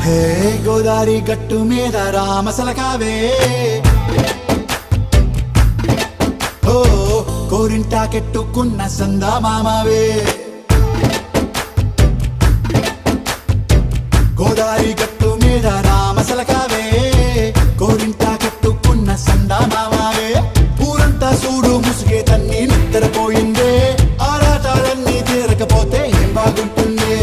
హే గోదారి గట్టు మీద రామసలకావే ఓ కోరింటాకెట్టుకున్న సందా మామావే గోదారి గట్టు మీద రామసలకావే కోరింటాకెట్టుకున్న సందా మామావే ఊరంతా చూడు ముసుగే తన్ని నిద్రపోయిందే ఆరాటాలన్నీ తీరకపోతే ఏం బాగుంటుంది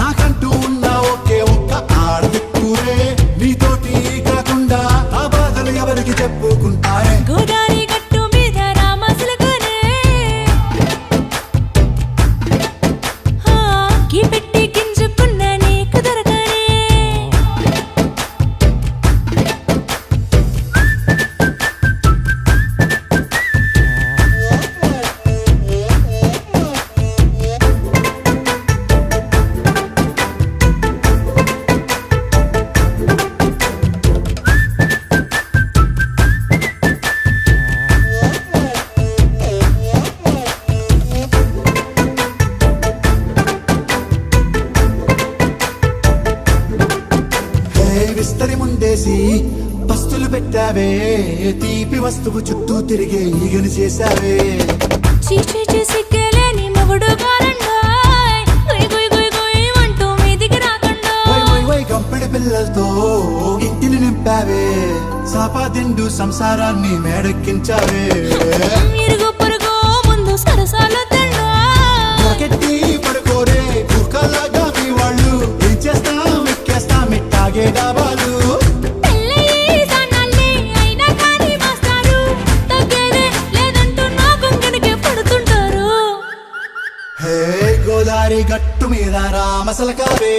నాకంటూ ఉన్న ఒకే ఒక్క ఆడదిక్కురే నీతోటి కాకుండా నా బాధలు ఎవరికి చెప్పుకుంటారే గోదారి గట్టు మీద రామసలకానే కీ పెట్టి గింజుకున్న నీకు దొరకనే విస్తరి ముందేసి పస్తులు పెట్టావే తీపి వస్తువు చుట్టూ తిరిగే ఈగను చేశావే చీచీ చేసి కేలేని మొగుడు కారండాయ్ గుయ్ గుయ్ గుయ్ గుయ్ అంటూ మీదికి రాకండా వై వై వై గంపెడి పిల్లలతో ఇంటిని నింపావే సాపాదిండు సంసారాన్ని మేడెక్కించావే ఇరుగు పొరుగు ముందు సరసాలు తిండా నాకెట్టి పడుకోరే కుక్కలాగా మీ వాళ్ళు ఏం చేస్తాం ఎక్కేస్తాం ఇట్టాగే డాబాలు పెళ్ళయి దానాల్ని అయినా కానీ మాస్తారు తగ్గేదే లేదంటూ నా కొంగడికి పడుతుంటారు హే గోదారి గట్టు మీద రామసలకావే